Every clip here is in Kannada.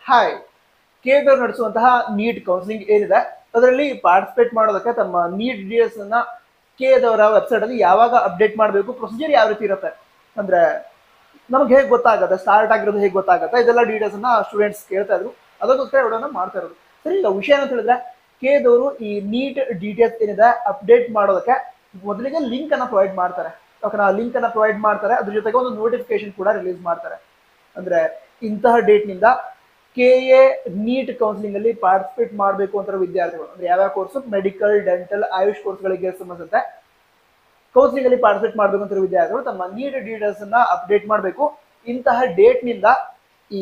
ಹಾಯ್, ಕೇದವ್ರು ನಡೆಸುವಂತಹ ನೀಟ್ ಕೌನ್ಸಿಲಿಂಗ್ ಏನಿದೆ ಅದರಲ್ಲಿ ಪಾರ್ಟಿಸಿಪೇಟ್ ಮಾಡೋದಕ್ಕೆ ತಮ್ಮ ನೀಟ್ ಡೀಟೇಲ್ಸ್ ಅನ್ನ ಕೇದವರ ವೆಬ್ಸೈಟ್ ಅಲ್ಲಿ ಯಾವಾಗ ಅಪ್ಡೇಟ್ ಮಾಡಬೇಕು, ಪ್ರೊಸೀಜರ್ ಯಾವ ರೀತಿ ಇರುತ್ತೆ ಅಂದ್ರೆ ನಮ್ಗೆ ಹೇಗೆ ಗೊತ್ತಾಗುತ್ತೆ, ಸ್ಟಾರ್ಟ್ ಆಗಿರೋದು ಹೇಗೆ ಗೊತ್ತಾಗುತ್ತೆ, ಇದೆಲ್ಲ ಡೀಟೇಲ್ಸ್ ಅನ್ನ ಸ್ಟೂಡೆಂಟ್ಸ್ ಕೇಳ್ತಾ ಇದ್ರು. ಅದಕ್ಕೋಸ್ಕರ ವಿಡಿಯೋನ ಮಾಡ್ತಾ ಇರೋದು. ಸರಿ, ಈಗ ವಿಷಯ ಅಂತ ಹೇಳಿದ್ರೆ ಕೇದವರು ಈ ನೀಟ್ ಡೀಟೇಲ್ಸ್ ಏನಿದೆ ಅಪ್ಡೇಟ್ ಮಾಡೋದಕ್ಕೆ ಮೊದಲಿಗೆ ಲಿಂಕ್ ಅನ್ನ ಪ್ರೊವೈಡ್ ಮಾಡ್ತಾರೆ. ಲಿಂಕ್ ಅನ್ನ ಪ್ರೊವೈಡ್ ಮಾಡ್ತಾರೆ, ಅದ್ರ ಜೊತೆಗೆ ಒಂದು ನೋಟಿಫಿಕೇಶನ್ ಕೂಡ ರಿಲೀಸ್ ಮಾಡ್ತಾರೆ. ಅಂದ್ರೆ ಇಂತಹ ಡೇಟ್ ನಿಂದ KA ನೀಟ್ ಕೌನ್ಸಿಲಿಂಗ್ ಅಲ್ಲಿ ಪಾರ್ಟಿಸಿಪೇಟ್ ಮಾಡಬೇಕು ಅಂತ ವಿದ್ಯಾರ್ಥಿಗಳು ಅಂದ್ರೆ ಯಾವ್ಯಾವ ಕೋರ್ಸ್, ಮೆಡಿಕಲ್, ಡೆಂಟಲ್, ಆಯುಷ್ ಕೋರ್ಸ್ಗಳಿಗೆ ಸಂಬಂಧಿಸಿದಂತೆ ಕೌನ್ಸಿಲಿಂಗ್ ಅಲ್ಲಿ ಪಾರ್ಟಿಸಿಪೇಟ್ ಮಾಡಬೇಕು ಅಂತ ವಿದ್ಯಾರ್ಥಿಗಳು ತಮ್ಮ ನೀಟ್ ಡೀಟೇಲ್ಸ್ ಅನ್ನ ಅಪ್ಡೇಟ್ ಮಾಡಬೇಕು. ಇಂತಹ ಡೇಟ್ ನಿಂದ ಈ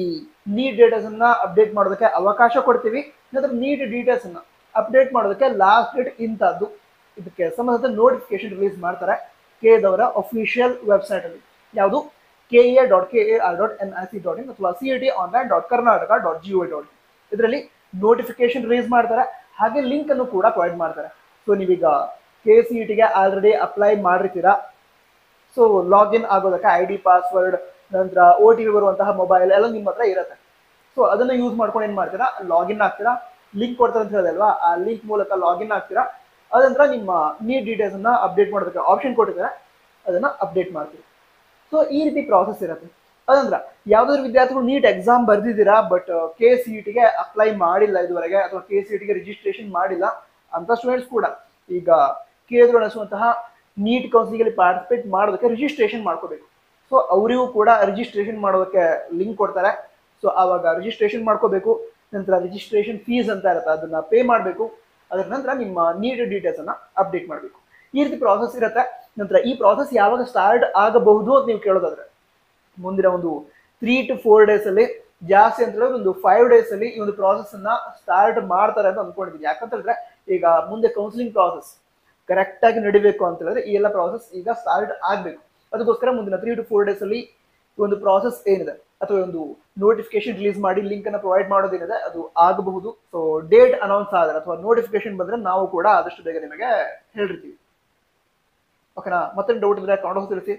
ನೀಟ್ ಡೀಟೇಲ್ಸ್ ಅನ್ನ ಅಪ್ಡೇಟ್ ಮಾಡೋದಕ್ಕೆ ಅವಕಾಶ ಕೊಡ್ತೀವಿ. ನಂತರ ನೀಟ್ ಡೀಟೇಲ್ಸ್ ಅನ್ನ ಅಪ್ಡೇಟ್ ಮಾಡೋದಕ್ಕೆ ಲಾಸ್ಟ್ ಡೇಟ್ ಇಂತದ್ದು, ಇದಕ್ಕೆ ಸಂಬಂಧಿಸಿದ ನೋಟಿಫಿಕೇಶನ್ ರಿಲೀಸ್ ಮಾಡ್ತಾರೆ ಕೇದವರ ಅಫಿಷಿಯಲ್ ವೆಬ್ಸೈಟ್ ಅಲ್ಲಿ. ಯಾವುದು ka.kar.nic.in ಅಥವಾ cetonline.karnataka.gov.in. ಇದರಲ್ಲಿ ನೋಟಿಫಿಕೇಶನ್ ರಿಲೀಸ್ ಮಾಡ್ತಾರೆ, ಹಾಗೆ ಲಿಂಕ್ ಅನ್ನು ಕೂಡ ಪ್ರೊವೈಡ್ ಮಾಡ್ತಾರೆ. ಸೊ ನೀವೀಗ KCET-ಗೆ ಆಲ್ರೆಡಿ ಅಪ್ಲೈ ಮಾಡಿರ್ತೀರಾ. ಸೊ ಲಾಗಿನ್ ಆಗೋದಕ್ಕೆ ID ಪಾಸ್ವರ್ಡ್, ನಂತರ OTP ಬರುವಂತಹ ಮೊಬೈಲ್ ಎಲ್ಲ ನಿಮ್ಮ ಹತ್ರ ಇರುತ್ತೆ. ಸೊ ಅದನ್ನ ಯೂಸ್ ಮಾಡ್ಕೊಂಡು ಏನ್ ಮಾಡ್ತೀರಾ, ಲಾಗಿನ್ ಆಗ್ತೀರಾ. ಲಿಂಕ್ ಕೊಡ್ತಾರೆ ಅಂತ ಹೇಳಿದಲ್ವಾ, ಆ ಲಿಂಕ್ ಮೂಲಕ ಲಾಗಿನ್ ಆಗ್ತೀರಾ. ಅದಂತರ ನಿಮ್ಮ ನೀಟ್ ಡೀಟೇಲ್ಸ್ ಅನ್ನ ಅಪ್ಡೇಟ್ ಮಾಡೋದಕ್ಕೆ ಆಪ್ಷನ್ ಕೊಟ್ಟಿದ್ದಾರೆ, ಅದನ್ನ ಅಪ್ಡೇಟ್ ಮಾಡ್ತೀವಿ. ಸೊ ಈ ರೀತಿ ಪ್ರಾಸೆಸ್ ಇರುತ್ತೆ. ಅದಂದ್ರ ಯಾವ್ದಾದ್ರು ವಿದ್ಯಾರ್ಥಿಗಳು ನೀಟ್ ಎಕ್ಸಾಮ್ ಬರ್ದಿದ್ದೀರಾ ಬಟ್ KCET-ಗೆ ಅಪ್ಲೈ ಮಾಡಿಲ್ಲ ಇದುವರೆಗೆ, ಅಥವಾ KCET-ಗೆ ರಿಜಿಸ್ಟ್ರೇಷನ್ ಮಾಡಿಲ್ಲ ಅಂತ ಸ್ಟೂಡೆಂಟ್ಸ್ ಕೂಡ ಈಗ ಕೇಂದ್ರ ನಡೆಸುವಂತಹ ನೀಟ್ ಕೌನ್ಸಿಲಿಂಗ್ ಅಲ್ಲಿ ಪಾರ್ಟಿಸಿಪೇಟ್ ಮಾಡೋದಕ್ಕೆ ರಿಜಿಸ್ಟ್ರೇಷನ್ ಮಾಡ್ಕೋಬೇಕು. ಸೊ ಅವರಿಗೂ ಕೂಡ ರಿಜಿಸ್ಟ್ರೇಷನ್ ಮಾಡೋದಕ್ಕೆ ಲಿಂಕ್ ಕೊಡ್ತಾರೆ. ಸೊ ಆವಾಗ ರಿಜಿಸ್ಟ್ರೇಷನ್ ಮಾಡ್ಕೋಬೇಕು. ನಂತರ ರಿಜಿಸ್ಟ್ರೇಷನ್ ಫೀಸ್ ಅಂತ ಇರುತ್ತೆ, ಅದನ್ನ ಪೇ ಮಾಡಬೇಕು. ಅದರ ನಂತರ ನಿಮ್ಮ ನೀಟ್ ಡೀಟೇಲ್ಸ್ ಅನ್ನ ಅಪ್ಡೇಟ್ ಮಾಡಬೇಕು. ಈ ರೀತಿ ಪ್ರಾಸೆಸ್ ಇರುತ್ತೆ. ನಂತರ ಈ ಪ್ರಾಸೆಸ್ ಯಾವಾಗ ಸ್ಟಾರ್ಟ್ ಆಗಬಹುದು ಅಂತ ನೀವು ಕೇಳೋದಾದ್ರೆ ಮುಂದಿನ ಒಂದು 3 to 4 ಡೇಸ್ ಅಲ್ಲಿ, ಜಾಸ್ತಿ ಅಂತ ಹೇಳಿದ್ರೆ ಒಂದು 5 ಡೇಸ್ ಅಲ್ಲಿ ಈ ಒಂದು ಪ್ರಾಸೆಸ್ ಅನ್ನ ಸ್ಟಾರ್ಟ್ ಮಾಡ್ತಾರೆ ಅಂತ ಅನ್ಕೊಂಡಿದ್ದೀನಿ. ಯಾಕಂತ ಹೇಳಿದ್ರೆ ಈಗ ಮುಂದೆ ಕೌನ್ಸಿಲಿಂಗ್ ಪ್ರಾಸೆಸ್ ಕರೆಕ್ಟ್ ಆಗಿ ನಡಿಬೇಕು ಅಂತ ಹೇಳಿದ್ರೆ ಈ ಎಲ್ಲ ಪ್ರಾಸೆಸ್ ಈಗ ಸ್ಟಾರ್ಟ್ ಆಗ್ಬೇಕು. ಅದಕ್ಕೋಸ್ಕರ ಮುಂದಿನ 3 to 4 ಡೇಸ್ ಅಲ್ಲಿ ಒಂದು ಪ್ರಾಸೆಸ್ ಏನಿದೆ ಅಥವಾ ಒಂದು ನೋಟಿಫಿಕೇಶನ್ ರಿಲೀಸ್ ಮಾಡಿ ಲಿಂಕ್ ಅನ್ನ ಪ್ರೊವೈಡ್ ಮಾಡೋದೇನಿದೆ ಅದು ಆಗಬಹುದು. ಸೊ ಡೇಟ್ ಅನೌನ್ಸ್ ಆದ್ರೆ ಅಥವಾ ನೋಟಿಫಿಕೇಶನ್ ಬಂದ್ರೆ ನಾವು ಕೂಡ ಆದಷ್ಟು ಬೇಗ ನಿಮಗೆ ಹೇಳಿರ್ತೀವಿ. ಓಕೆನಾ? ಮತ್ತೆ ಡೌಟ್ ಇದ್ರೆ ಕಮೆಂಟ್ ತಿಳಿಸಿ.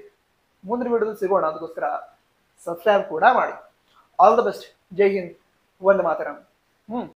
ಮುಂದಿನ ವಿಡಿಯೋದಲ್ಲಿ ಸಿಗೋಣ. ಅದಕ್ಕೋಸ್ಕರ ಸಬ್ಸ್ಕ್ರೈಬ್ ಕೂಡ ಮಾಡಿ. All the best. ಜೈ ಹಿಂದ್, ವಂದೇ ಮಾತರಂ.